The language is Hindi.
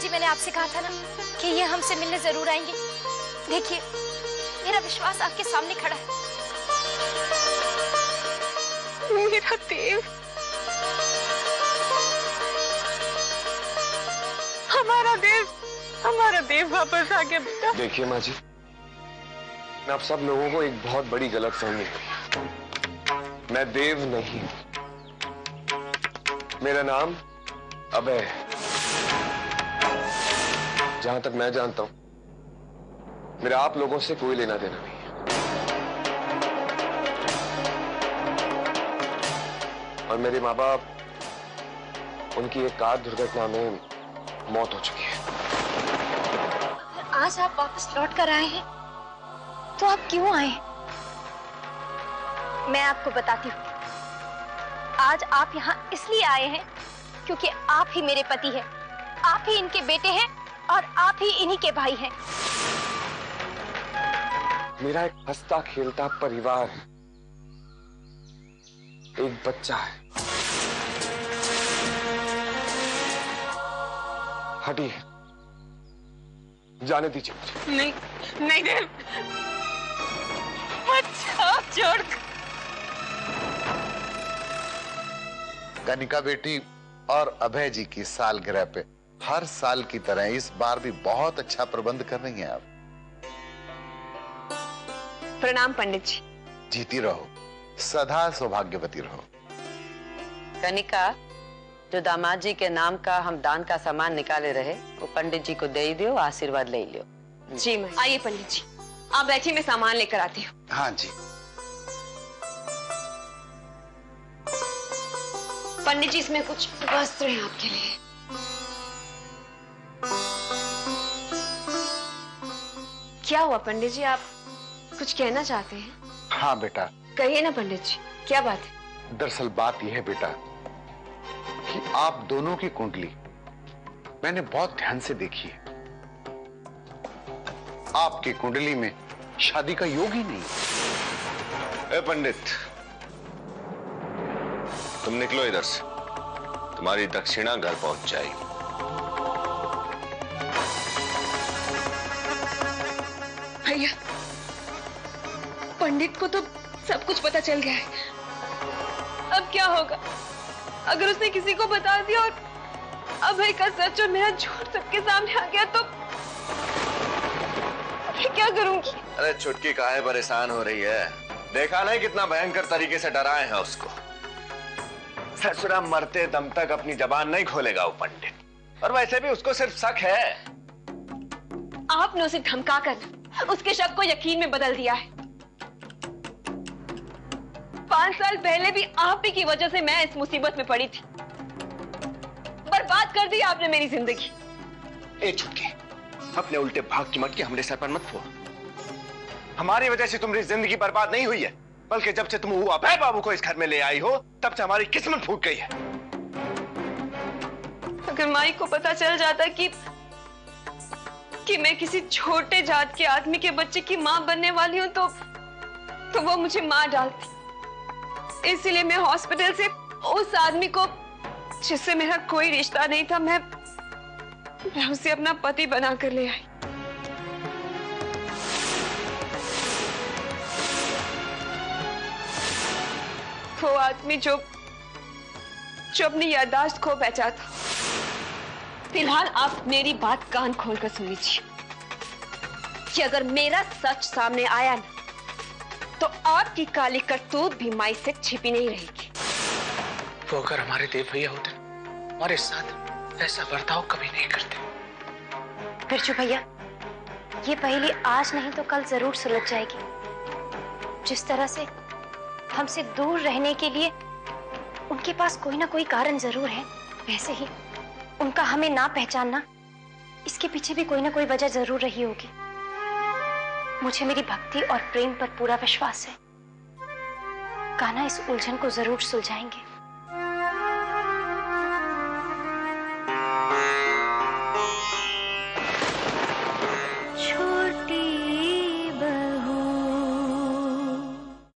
जी मैंने आपसे कहा था ना कि ये हमसे मिलने जरूर आएंगे। देखिए मेरा विश्वास आपके सामने खड़ा है। मेरा देव, हमारा देव वापस आ गया बेटा। देखिए माँ जी, आप सब लोगों को एक बहुत बड़ी गलतफहमी है। मैं देव नहीं, मेरा नाम अभय है। जहां तक मैं जानता हूं मेरा आप लोगों से कोई लेना देना नहीं है। और मेरे माँ बाप, उनकी एक कार दुर्घटना में मौत हो चुकी है। आज आप वापस लौट कर आए हैं तो आप क्यों आए? मैं आपको बताती हूँ। आज आप यहाँ इसलिए आए हैं क्योंकि आप ही मेरे पति हैं, आप ही इनके बेटे हैं और आप ही इन्हीं के भाई हैं। मेरा एक हंसता खेलता परिवार है, एक बच्चा है। हटिए, जाने दीजिए मुझे। नहीं नहीं देव, मत जाओ, छोड़। कनिका बेटी और अभय जी की सालगिरह पे हर साल की तरह इस बार भी बहुत अच्छा प्रबंध कर रही हैं आप। प्रणाम पंडित जी। जीती रहो, सदा सौभाग्यवती रहो। कनिका, जो दामाद जी के नाम का हम दान का सामान निकाले रहे वो पंडित जी को दे दियो, आशीर्वाद ले लियो। जी मैं। आइए पंडित जी, आप बैठिए, मैं सामान लेकर आती हूँ। हाँ जी। पंडित जी, इसमें कुछ वस्त्र हैं आपके लिए। क्या हुआ पंडित जी, आप कुछ कहना चाहते हैं? हाँ बेटा। कहिए ना पंडित जी, क्या बात है? दरअसल बात यह है बेटा कि आप दोनों की कुंडली मैंने बहुत ध्यान से देखी है। आपकी कुंडली में शादी का योग ही नहीं। ए पंडित, तुम निकलो इधर से, तुम्हारी दक्षिणा घर पहुंच जाएगी। भैया, पंडित को तो सब कुछ पता चल गया है। अब क्या होगा अगर उसने किसी को बता दिया और अभय का सच और मेरा झूठ सबके सामने आ गया तो मैं क्या करूंगी? अरे छुटकी काहे परेशान हो रही है? देखा नहीं कितना भयंकर तरीके से डराए हैं उसको। ससुरा मरते दम तक अपनी जबान नहीं खोलेगा वो पंडित। और वैसे भी उसको सिर्फ शक है। आपने उसे धमका कर उसके शक को यकीन में बदल दिया है। 5 साल पहले भी आप ही की वजह से मैं इस मुसीबत में पड़ी थी। बर्बाद कर दी आपने मेरी जिंदगी। ए छुटकी, अपने उल्टे भाग की मटकी हमरे सर पर मत फोड़। हमारी वजह से तुम्हारी जिंदगी बर्बाद नहीं हुई है, बल्कि जब से तुम वो अभय बाबू को इस घर में ले आई हो तब से हमारी किस्मत फूट गई है। अगर माई को पता चल जाता कि मैं किसी छोटे जात के आदमी के बच्चे की मां बनने वाली हूं तो वो मुझे मार डालती। इसीलिए मैं हॉस्पिटल से उस आदमी को, जिससे मेरा कोई रिश्ता नहीं था, मैं उसे अपना पति बनाकर ले आई। वो आदमी जो अपनी याददाश्त खो बैठा था। फिलहाल आप मेरी बात कान खोलकर सुन लीजिए कि अगर मेरा सच सामने आया ना तो आपकी काली करतूत भी माई से छिपी नहीं रहेगी। वो अगर हमारे देव भैया होते हमारे साथ ऐसा बर्ताव कभी नहीं करते। बिरजू भैया, ये पहेली आज नहीं तो कल जरूर सुलझ जाएगी। जिस तरह से हमसे दूर रहने के लिए उनके पास कोई ना कोई कारण जरूर है, वैसे ही उनका हमें ना पहचानना, इसके पीछे भी कोई ना कोई वजह जरूर रही होगी। मुझे मेरी भक्ति और प्रेम पर पूरा विश्वास है। कान्हा इस उलझन को जरूर सुलझाएंगे।